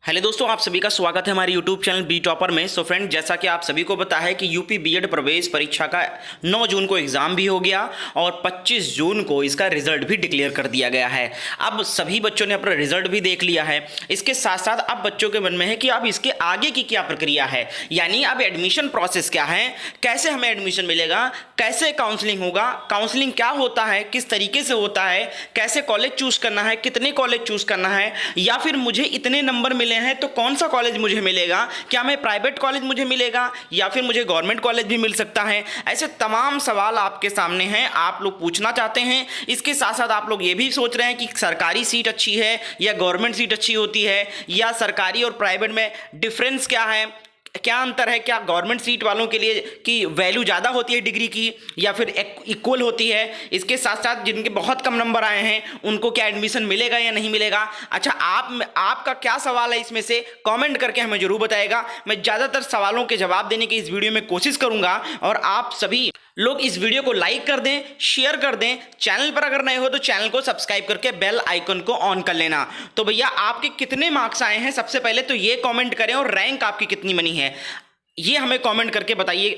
Hello दोस्तों, आप सभी का स्वागत है हमारे यूट्यूब चैनल बी टॉपर में। सो फ्रेंड, जैसा कि आप सभी को पता है कि यूपी बीएड प्रवेश परीक्षा का 9 जून को एग्जाम भी हो गया और 25 जून को इसका रिजल्ट भी डिक्लेयर कर दिया गया है। अब सभी बच्चों ने अपना रिजल्ट भी देख लिया है। इसके साथ साथ अब बच्चों के मन में है कि अब इसके आगे की क्या प्रक्रिया है, यानी अब एडमिशन प्रोसेस क्या है, कैसे हमें एडमिशन मिलेगा, कैसे काउंसलिंग होगा, काउंसलिंग क्या होता है, किस तरीके से होता है, कैसे कॉलेज चूज करना है, कितने कॉलेज चूज करना है, या फिर मुझे इतने नंबर मिले हैं तो कौन सा कॉलेज मुझे मिलेगा, क्या मैं प्राइवेट कॉलेज मुझे मिलेगा या फिर मुझे गवर्नमेंट कॉलेज भी मिल सकता है। ऐसे तमाम सवाल आपके सामने हैं, आप लोग पूछना चाहते हैं। इसके साथ साथ आप लोग ये भी सोच रहे हैं कि सरकारी सीट अच्छी है या गवर्नमेंट सीट अच्छी होती है, या सरकारी और प्राइवेट में डिफरेंस क्या है, क्या अंतर है, क्या गवर्नमेंट सीट वालों के लिए की वैल्यू ज़्यादा होती है डिग्री की या फिर इक्वल होती है। इसके साथ साथ जिनके बहुत कम नंबर आए हैं उनको क्या एडमिशन मिलेगा या नहीं मिलेगा। अच्छा, आपका क्या सवाल है इसमें से कमेंट करके हमें जरूर बताएगा। मैं ज़्यादातर सवालों के जवाब देने की इस वीडियो में कोशिश करूंगा और आप सभी लोग इस वीडियो को लाइक कर दें, शेयर कर दें। चैनल पर अगर नए हो तो चैनल को सब्सक्राइब करके बेल आइकन को ऑन कर लेना। तो भैया, आपके कितने मार्क्स आए हैं सबसे पहले तो ये कमेंट करें, और रैंक आपकी कितनी बनी है ये हमें कमेंट करके बताइए।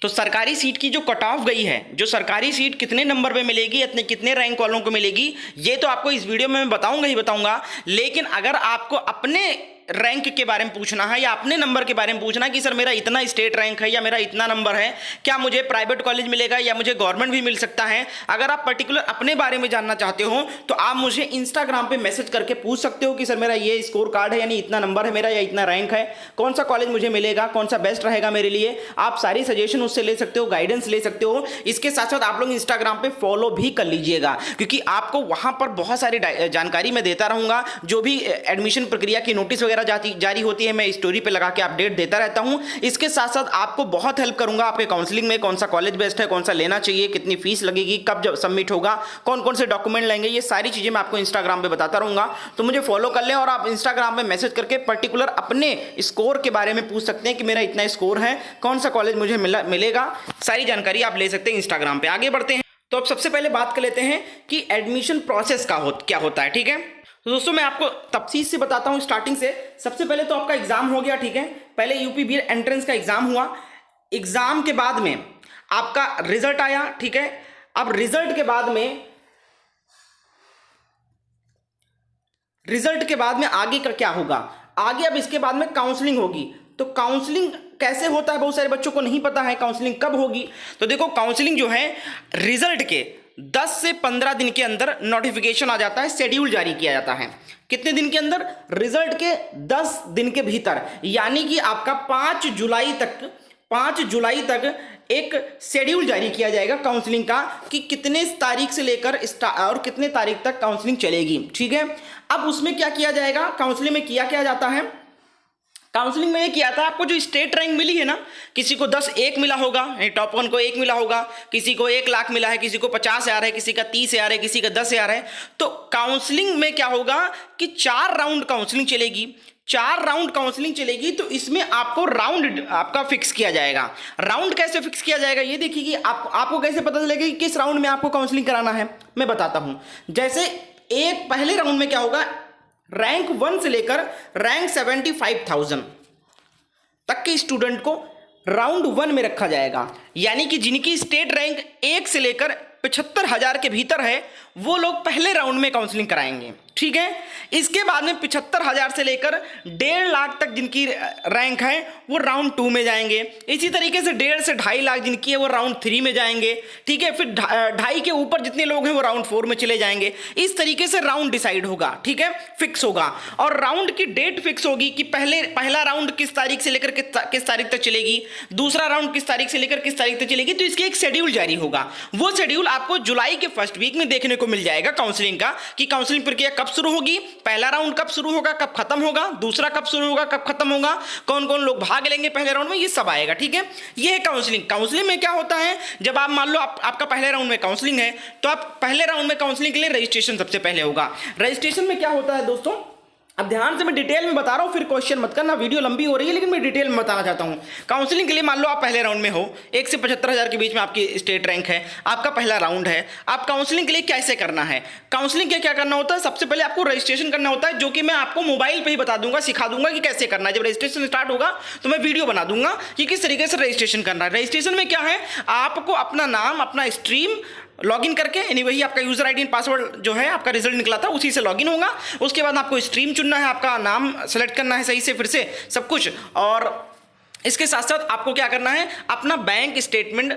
तो सरकारी सीट की जो कट ऑफ गई है, जो सरकारी सीट कितने नंबर पे मिलेगी, इतने कितने रैंक वालों को मिलेगी, ये तो आपको इस वीडियो में मैं बताऊंगा ही बताऊंगा। लेकिन अगर आपको अपने रैंक के बारे में पूछना है या अपने नंबर के बारे में पूछना है कि सर मेरा इतना स्टेट रैंक है या मेरा इतना नंबर है, क्या मुझे प्राइवेट कॉलेज मिलेगा या मुझे गवर्नमेंट भी मिल सकता है, अगर आप पर्टिकुलर अपने बारे में जानना चाहते हो तो आप मुझे इंस्टाग्राम पे मैसेज करके पूछ सकते हो कि सर मेरा ये स्कोर कार्ड है, यानी इतना नंबर है मेरा या इतना रैंक है, कौन सा कॉलेज मुझे मिलेगा, कौन सा बेस्ट रहेगा मेरे लिए। आप सारी सजेशन उससे ले सकते हो, गाइडेंस ले सकते हो। इसके साथ साथ आप लोग इंस्टाग्राम पे फॉलो भी कर लीजिएगा, क्योंकि आपको वहां पर बहुत सारी जानकारी मैं देता रहूंगा। जो भी एडमिशन प्रक्रिया की नोटिस वगैरह जारी होती है, मैं स्टोरी पे लगा के अपडेट देता रहता हूं। इसके साथ साथ आपको बहुत हेल्प करूंगा आपके काउंसलिंग में, कौन सा कॉलेज बेस्ट है, कौन सा लेना चाहिए, कितनी फीस लगेगी, कब जब सबमिट होगा, कौन कौन से डॉक्यूमेंट लेंगे, ये सारी चीजें मैं आपको इंस्टाग्राम पे बताता रहूंगा। तो मुझे फॉलो कर लें और आप इंस्टाग्राम पे मैसेज करके पर्टिकुलर अपने स्कोर के बारे में पूछ सकते हैं कि मेरा इतना स्कोर है, कौन सा कॉलेज मुझे मिलेगा। सारी जानकारी आप ले सकते हैं इंस्टाग्राम पे। आगे बढ़ते हैं तो अब सबसे पहले बात कर लेते हैं कि एडमिशन प्रोसेस क्या होता है। ठीक है, तो दोस्तों मैं आपको तफसील से बताता हूं स्टार्टिंग से। सबसे पहले तो आपका एग्जाम हो गया, ठीक है। पहले यूपी बीएड एंट्रेंस का एग्जाम हुआ। एग्जाम के बाद में आपका रिजल्ट आया, ठीक है। अब रिजल्ट के बाद में आगे का क्या होगा, आगे अब इसके बाद में काउंसलिंग होगी। तो काउंसलिंग कैसे होता है बहुत सारे बच्चों को नहीं पता है, काउंसलिंग कब होगी। तो देखो, काउंसलिंग जो है रिजल्ट के 10 से 15 दिन के अंदर नोटिफिकेशन आ जाता है, शेड्यूल जारी किया जाता है। कितने दिन के अंदर? रिजल्ट के 10 दिन के भीतर, यानी कि आपका 5 जुलाई तक एक शेड्यूल जारी किया जाएगा काउंसलिंग का कि कितने तारीख से लेकर और कितने तारीख तक काउंसलिंग चलेगी, ठीक है। अब उसमें क्या किया जाएगा, काउंसलिंग में क्या जाता है, काउंसलिंग में ये किया था, आपको जो स्टेट रैंक मिली है ना, किसी को 10-1 मिला होगा, टॉप 1 को 1 मिला होगा, किसी को 1 लाख मिला है, किसी को 50,000 है, किसी का 30,000 है, किसी का 10,000 है। तो काउंसलिंग में क्या होगा कि 4 राउंड काउंसलिंग चलेगी। 4 राउंड काउंसलिंग चलेगी, तो इसमें आपको राउंड आपका फिक्स किया जाएगा। राउंड कैसे फिक्स किया जाएगा ये देखिए कि आपको कैसे पता चलेगा कि किस राउंड में आपको काउंसलिंग कराना है, मैं बताता हूं। जैसे एक पहले राउंड में क्या होगा, रैंक 1 से लेकर रैंक 75,000 तक के स्टूडेंट को राउंड 1 में रखा जाएगा, यानी कि जिनकी स्टेट रैंक 1 से लेकर 75,000 के भीतर है वो लोग पहले राउंड में काउंसलिंग कराएंगे, ठीक है। इसके बाद में 75,000 से लेकर 1.5 लाख तक जिनकी रैंक है वो राउंड 2 में जाएंगे। इसी तरीके से 1.5 से 2.5 लाख जिनकी है वो राउंड 3 में जाएंगे, ठीक है। फिर 2.5 के ऊपर जितने लोग हैं वो राउंड 4 में चले जाएंगे। इस तरीके से राउंड डिसाइड होगा, ठीक है, फिक्स होगा। और राउंड की डेट फिक्स होगी कि पहला राउंड किस तारीख से लेकर किस तारीख तक चलेगी, दूसरा राउंड किस तारीख से लेकर किस तारीख तक चलेगी। तो इसकी एक शेड्यूल जारी होगा। वो शेड्यूल आपको जुलाई के फर्स्ट वीक में देखने को मिल जाएगा काउंसलिंग का, कि काउंसलिंग प्रक्रिया कब शुरू होगी, पहला राउंड कब शुरू होगा, कब खत्म होगा, दूसरा कब शुरू होगा, कब खत्म होगा, कौन कौन लोग भाग लेंगे पहले राउंड में, ये सब आएगा, ठीक है। ये है काउंसलिंग। काउंसलिंग में क्या होता है, जब आप मान लो आपका पहले राउंड में काउंसलिंग है, तो आप पहले राउंड में काउंसलिंग के लिए रजिस्ट्रेशन सबसे पहले होगा। रजिस्ट्रेशन में क्या होता है दोस्तों, अब ध्यान से मैं डिटेल में बता रहा हूँ, फिर क्वेश्चन मत करना, वीडियो लंबी हो रही है लेकिन मैं डिटेल में बताना चाहता हूँ। काउंसलिंग के लिए मान लो आप पहले राउंड में हो, 1 से 75,000 के बीच में आपकी स्टेट रैंक है, आपका पहला राउंड है। आप काउंसलिंग के लिए कैसे करना है, काउंसलिंग के क्या करना होता है, सबसे पहले आपको रजिस्ट्रेशन करना होता है, जो कि मैं आपको मोबाइल पर ही बता दूंगा, सिखा दूंगा कि कैसे करना है। जब रजिस्ट्रेशन स्टार्ट होगा तो मैं वीडियो बना दूंगा कि किस तरीके से रजिस्ट्रेशन करना है। रजिस्ट्रेशन में क्या है, आपको अपना नाम, अपना स्ट्रीम लॉगिन करके, यानी वही आपका यूजर आईडी एंड पासवर्ड जो है आपका रिजल्ट निकला था उसी से लॉगिन होगा। उसके बाद आपको स्ट्रीम चुनना है, आपका नाम सेलेक्ट करना है सही से, फिर से सब कुछ। और इसके साथ साथ आपको क्या करना है, अपना बैंक स्टेटमेंट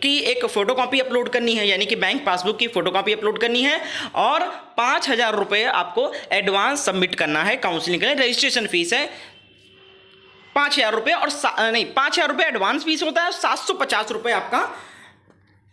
की एक फोटोकॉपी अपलोड करनी है, यानी कि बैंक पासबुक की फोटोकॉपी अपलोड करनी है। और 5,000 रुपये आपको एडवांस सबमिट करना है काउंसलिंग के लिए। रजिस्ट्रेशन फीस है 5,000 रुपये, और 5,000 रुपये एडवांस फीस होता है, 750 रुपये आपका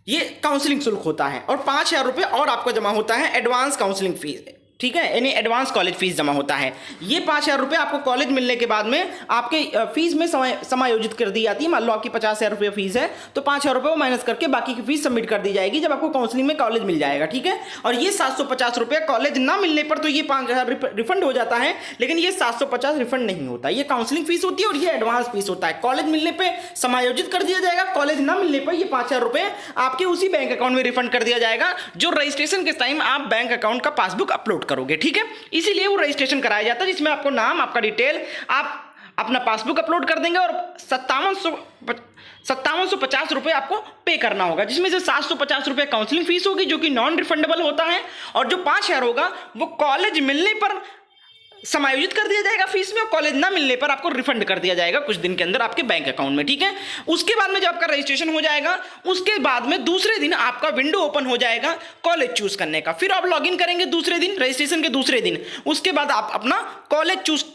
ये काउंसलिंग शुल्क होता है, और 5,000 रुपये और आपको जमा होता है एडवांस काउंसलिंग फीस, ठीक है, यानी एडवांस कॉलेज फीस जमा होता है। ये 5,000 रुपये आपको कॉलेज मिलने के बाद में आपके फीस में समायोजित कर दी जाती है। मान लो आपकी 50,000 रुपये फीस है तो 5,000 रुपये वो माइनस करके बाकी की फीस सबमिट कर दी जाएगी जब आपको काउंसलिंग में कॉलेज मिल जाएगा, ठीक है। और ये 750 रुपये कॉलेज ना मिलने पर तो ये 5,000 रिफंड हो जाता है, लेकिन ये 750 रिफंड नहीं होता। ये काउंसलिंग फीस होती है और ये एडवांस फीस होता है। कॉलेज मिलने पर समायोजित कर दिया जाएगा, कॉलेज ना मिलने पर ये 5,000 रुपये आपके उसी बैंक अकाउंट में रिफंड कर दिया जाएगा जो रजिस्ट्रेशन के टाइम आप बैंक अकाउंट का पासबुक अपलोड करोगे, ठीक है। इसीलिए वो रजिस्ट्रेशन कराया जाता है, जिसमें आपको नाम, आपका डिटेल, आप अपना पासबुक अपलोड कर देंगे और 5750 रुपये आपको पे करना होगा, जिसमें से 750 रुपये काउंसलिंग फीस होगी जो कि नॉन रिफंडेबल होता है, और जो 5,000 होगा वो कॉलेज मिलने पर समायोजित कर दिया जाएगा फीस में, और कॉलेज ना मिलने पर आपको रिफंड कर दिया जाएगा कुछ दिन के अंदर आपके बैंक अकाउंट में, ठीक है। उसके बाद में जब आपका रजिस्ट्रेशन हो जाएगा, उसके बाद में दूसरे दिन आपका विंडो ओपन हो जाएगा कॉलेज चूज करने का। फिर आप लॉगिन करेंगे दूसरे दिन, रजिस्ट्रेशन के दूसरे दिन। उसके बाद आप अपना कॉलेज चूज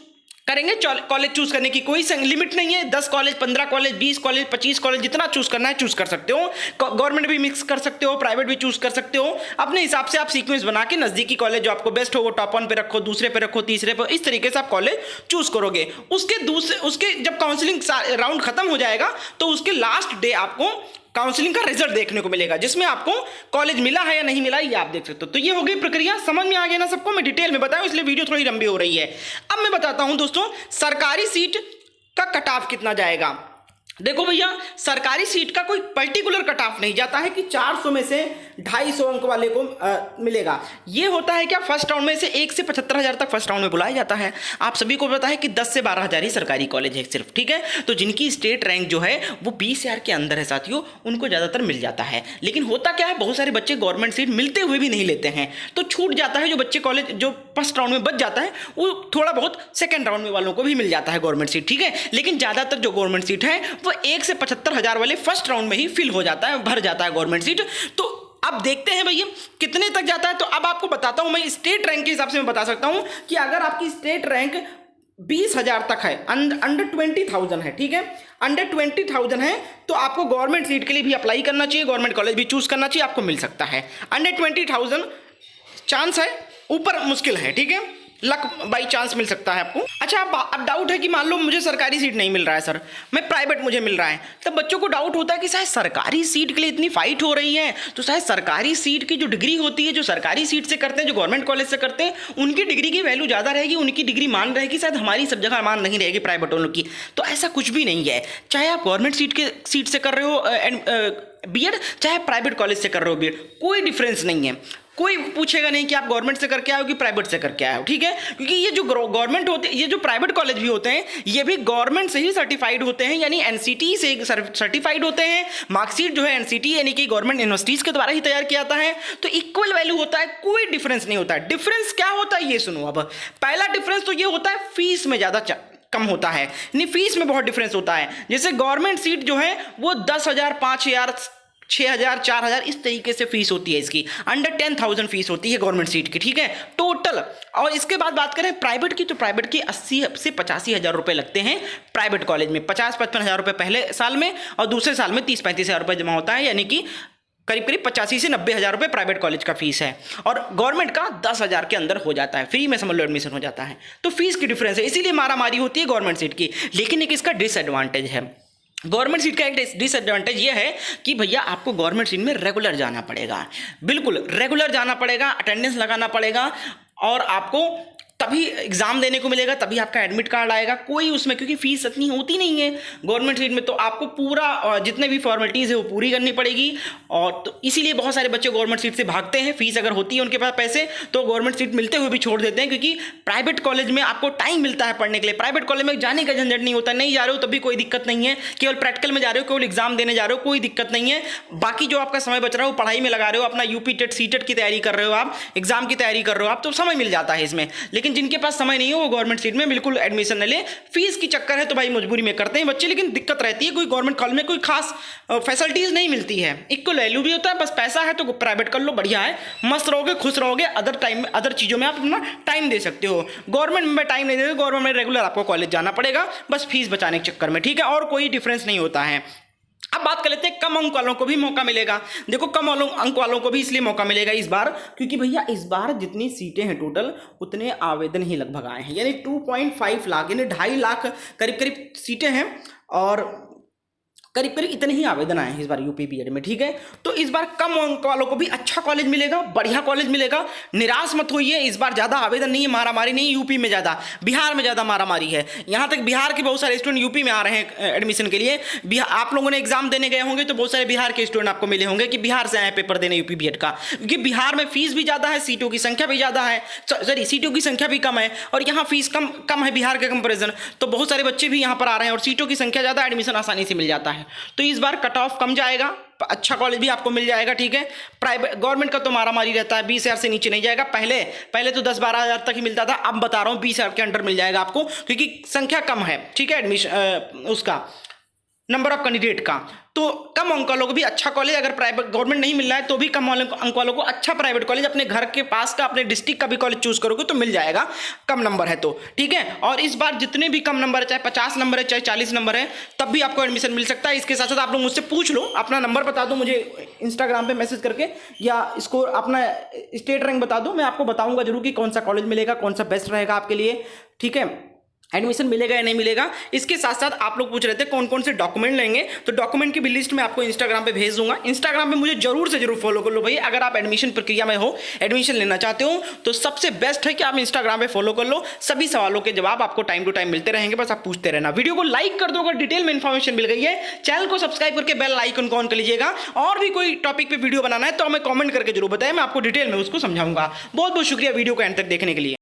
करेंगे। कॉलेज चूज करने की कोई लिमिट नहीं है, 10 कॉलेज, 15 कॉलेज, 20 कॉलेज, 25 कॉलेज, जितना चूज करना है चूज कर सकते हो। गवर्नमेंट भी मिक्स कर सकते हो, प्राइवेट भी चूज कर सकते हो, अपने हिसाब से आप सीक्वेंस बना के नजदीकी कॉलेज जो आपको बेस्ट हो वो टॉप 1 पे रखो, दूसरे पे रखो, तीसरे पे, इस तरीके से आप कॉलेज चूज करोगे। उसके जब काउंसलिंग राउंड खत्म हो जाएगा तो उसके लास्ट डे आपको काउंसलिंग का रिजल्ट देखने को मिलेगा, जिसमें आपको कॉलेज मिला है या नहीं मिला ये आप देख सकते हो। तो ये हो गई प्रक्रिया, समझ में आ गया ना सबको। मैं डिटेल में बताऊं इसलिए वीडियो थोड़ी लंबी हो रही है। अब मैं बताता हूं दोस्तों सरकारी सीट का कट ऑफ कितना जाएगा। देखो भैया, सरकारी सीट का कोई पर्टिकुलर कट ऑफ नहीं जाता है कि 400 में से 250 अंक वाले को मिलेगा। ये होता है क्या, फर्स्ट राउंड में से 1 से 75,000 तक फर्स्ट राउंड में बुलाया जाता है। आप सभी को पता है कि 10 से 12,000 ही सरकारी कॉलेज है सिर्फ, ठीक है। तो जिनकी स्टेट रैंक जो है वो 20,000 के अंदर है साथियों, उनको ज़्यादातर मिल जाता है। लेकिन होता क्या है, बहुत सारे बच्चे गवर्नमेंट सीट मिलते हुए भी नहीं लेते हैं, तो छूट जाता है। जो बच्चे कॉलेज जो फर्स्ट राउंड में बच जाता है वो थोड़ा बहुत सेकेंड राउंड में वालों को भी मिल जाता है गवर्नमेंट सीट, ठीक है। लेकिन ज़्यादातर जो गवर्नमेंट सीट है वो 1 से 75,000 वाले फर्स्ट राउंड में ही फिल हो जाता है, भर जाता है गवर्नमेंट सीट। तो अब देखते हैं भैया कितने तक जाता है। तो अब आपको बताता हूं, मैं स्टेट रैंक के हिसाब से मैं बता सकता हूं कि अगर आपकी स्टेट रैंक 20,000 तक है, अंडर 20,000 है, ठीक है, अंडर 20,000 है, तो आपको गवर्नमेंट सीट के लिए भी अप्लाई करना चाहिए, गवर्नमेंट कॉलेज भी चूज करना चाहिए, आपको मिल सकता है। अंडर 20,000 चांस है, ऊपर मुश्किल है, ठीक है, लक बाई चांस मिल सकता है आपको। अच्छा, अब डाउट है कि मान लो मुझे सरकारी सीट नहीं मिल रहा है सर, मैं प्राइवेट मुझे मिल रहा है, तब बच्चों को डाउट होता है कि शायद सरकारी सीट के लिए इतनी फाइट हो रही है, तो शायद सरकारी सीट की जो डिग्री होती है, जो सरकारी सीट से करते हैं, जो गवर्नमेंट कॉलेज से करते हैं, उनकी डिग्री की वैल्यू ज़्यादा रहेगी, उनकी डिग्री मान रहेगी, शायद हमारी सब जगह मान नहीं रहेगी प्राइवेट वालों की। तो ऐसा कुछ भी नहीं है, चाहे आप गवर्नमेंट सीट से कर रहे हो बीएड, चाहे प्राइवेट कॉलेज से कर रहे हो बीएड, कोई डिफरेंस नहीं है। कोई पूछेगा नहीं कि आप गवर्नमेंट से करके आए हो कि प्राइवेट से करके आए हो, ठीक है। क्योंकि ये जो गवर्नमेंट होते हैं, ये जो प्राइवेट कॉलेज भी होते हैं, ये भी गवर्नमेंट से ही सर्टिफाइड होते हैं, यानी एनसीटी से सर्टिफाइड होते हैं। मार्कशीट जो है एनसीटी यानी कि गवर्नमेंट यूनिवर्सिटीज के द्वारा ही तैयार किया जाता है। तो इक्वल वैल्यू होता है, कोई डिफरेंस नहीं होता है। डिफरेंस क्या होता है ये सुनो। अब पहला डिफरेंस तो ये होता है फीस में ज़्यादा कम होता है, यानी फीस में बहुत डिफरेंस होता है। जैसे गवर्नमेंट सीट जो है वो 10,000, 5,000, 6,000, 4,000 इस तरीके से फीस होती है इसकी। अंडर 10,000 फीस होती है गवर्नमेंट सीट की, ठीक है, टोटल। और इसके बाद बात करें प्राइवेट की, तो प्राइवेट की 80 से 85,000 रुपये लगते हैं प्राइवेट कॉलेज में। 50-55,000 रुपये पहले साल में और दूसरे साल में 30-35,000 रुपये जमा होता है, यानी कि करीब करीब 85 से 90,000 रुपये प्राइवेट कॉलेज का फीस है। और गवर्नमेंट का 10,000 के अंदर हो जाता है, फ्री में समझ लो एडमिशन हो जाता है। तो फीस की डिफरेंस है, इसीलिए मारामारी होती है गवर्नमेंट सीट की। लेकिन एक इसका डिसएडवांटेज है, गवर्नमेंट सीट का एक डिसएडवांटेज ये है कि भैया आपको गवर्नमेंट सीट में रेगुलर जाना पड़ेगा, बिल्कुल रेगुलर जाना पड़ेगा, अटेंडेंस लगाना पड़ेगा, और आपको तभी एग्जाम देने को मिलेगा, तभी आपका एडमिट कार्ड आएगा। कोई उसमें, क्योंकि फीस इतनी होती नहीं है गवर्नमेंट सीट में, तो आपको पूरा जितने भी फॉर्मेलिटीज़ है वो पूरी करनी पड़ेगी। और तो इसीलिए बहुत सारे बच्चे गवर्नमेंट सीट से भागते हैं। फीस अगर होती है उनके पास पैसे तो गवर्नमेंट सीट मिलते हुए भी छोड़ देते हैं, क्योंकि प्राइवेट कॉलेज में आपको टाइम मिलता है पढ़ने के लिए। प्राइवेट कॉलेज में जाने का झंझट नहीं होता, नहीं जा रहे हो तभी कोई दिक्कत नहीं है, केवल प्रैक्टिकल में जा रहे हो, केवल एग्जाम देने जा रहे हो, कोई दिक्कत नहीं है। बाकी जो आपका समय बच रहा है वो पढ़ाई में लगा रहे हो, अपना यूपी टेट सीटेट की तैयारी कर रहे हो, आप एग्जाम की तैयारी कर रहे हो आप, तो समय मिल जाता है इसमें। लेकिन जिनके पास समय नहीं है वो गवर्नमेंट सीट में बिल्कुल एडमिशन न ले। फीस की चक्कर है तो भाई मजबूरी में करते हैं बच्चे, लेकिन दिक्कत रहती है, कोई गवर्नमेंट कॉलेज में कोई खास फैसिलिटीज नहीं मिलती है। इक्वल वैल्यू भी होता है, बस पैसा है तो प्राइवेट कर लो, बढ़िया है, मस्त रहोगे, खुश रहोगे, अदर टाइम अदर चीज़ों में आप अपना टाइम दे सकते हो। गवर्नमेंट में टाइम नहीं देते, गवर्नमेंट में रेगुलर आपको कॉलेज जाना पड़ेगा, बस फीस बचाने के चक्कर में, ठीक है, और कोई डिफरेंस नहीं होता है। अब बात कर लेते हैं, कम अंक वालों को भी मौका मिलेगा। देखो, कम अंक वालों को भी इसलिए मौका मिलेगा इस बार, क्योंकि भैया इस बार जितनी सीटें हैं टोटल, उतने आवेदन ही लगभग आए हैं, यानी 2.5 लाख, यानी 2.5 लाख करीब करीब सीटें हैं, और करीब करीब इतने ही आवेदन आए हैं इस बार यूपी बीएड में, ठीक है। तो इस बार कम अंक वालों को भी अच्छा कॉलेज मिलेगा, बढ़िया कॉलेज मिलेगा, निराश मत होइए। इस बार ज़्यादा आवेदन नहीं है, मारामारी नहीं, यूपी में ज़्यादा, बिहार में ज़्यादा मारामारी है। यहाँ तक बिहार के बहुत सारे स्टूडेंट यूपी में आ रहे हैं एडमिशन के लिए। बिहार, आप लोगों ने एग्जाम देने गए होंगे तो बहुत सारे बिहार के स्टूडेंट आपको मिले होंगे कि बिहार से आए पेपर देने यूपी बीएड का, क्योंकि बिहार में फीस भी ज़्यादा है, सीटों की संख्या भी ज़्यादा है, सॉरी सीटों की संख्या भी कम है, और यहाँ फीस कम है बिहार के कंपेरिजन, तो बहुत सारे बच्चे भी यहाँ पर आ रहे हैं, और सीटों की संख्या ज़्यादा, एडमिशन आसानी से मिल जाता है। तो इस बार कट ऑफ कम जाएगा, अच्छा कॉलेज भी आपको मिल जाएगा, ठीक है। प्राइवेट गवर्नमेंट का तो मारामारी रहता है, 20,000 से नीचे नहीं जाएगा। पहले तो 10-12 हज़ार तक ही मिलता था, अब बता रहा हूँ 20,000 के अंडर मिल जाएगा आपको, क्योंकि संख्या कम है, ठीक है, एडमिशन उसका नंबर ऑफ कैंडिडेट का। तो कम अंक वालों को भी अच्छा कॉलेज, अगर प्राइवेट गवर्नमेंट नहीं मिल रहा है तो भी कम अंक वालों को अच्छा प्राइवेट कॉलेज, अपने घर के पास का, अपने डिस्ट्रिक्ट का भी कॉलेज चूज करोगे तो मिल जाएगा, कम नंबर है तो, ठीक है। और इस बार जितने भी कम नंबर है, चाहे 50 नंबर है, चाहे 40 नंबर है, तब भी आपको एडमिशन मिल सकता है। इसके साथ साथ आप लोग मुझसे पूछ लो, अपना नंबर बता दो मुझे इंस्टाग्राम पे मैसेज करके, या इसको अपना स्टेट रैंक बता दो, मैं आपको बताऊंगा जरूर कि कौन सा कॉलेज मिलेगा, कौन सा बेस्ट रहेगा आपके लिए, ठीक है, एडमिशन मिलेगा या नहीं मिलेगा। इसके साथ साथ आप लोग पूछ रहे थे कौन कौन से डॉक्यूमेंट लेंगे, तो डॉक्यूमेंट की भी लिस्ट मैं आपको इंस्टाग्राम पे भेज दूंगा। इंस्टाग्राम पे मुझे जरूर से जरूर फॉलो कर लो भाई, अगर आप एडमिशन प्रक्रिया में हो, एडमिशन लेना चाहते हो, तो सबसे बेस्ट है कि आप इंस्टाग्राम पे फॉलो कर लो। सभी सवालों के जवाब आपको टाइम टू टाइम मिलते रहेंगे, बस आप पूछते रहना। वीडियो को लाइक कर दो अगर डिटेल में इन्फॉर्मेशन मिल गई है, चैनल को सब्सक्राइब करके बेल आइकन को ऑन कर लीजिएगा। और भी कोई टॉपिक पे वीडियो बनाना है तो हमें कॉमेंट करके जरूर बताएं, मैं आपको डिटेल में उसको समझाऊंगा। बहुत बहुत शुक्रिया वीडियो को एंड तक देखने के लिए।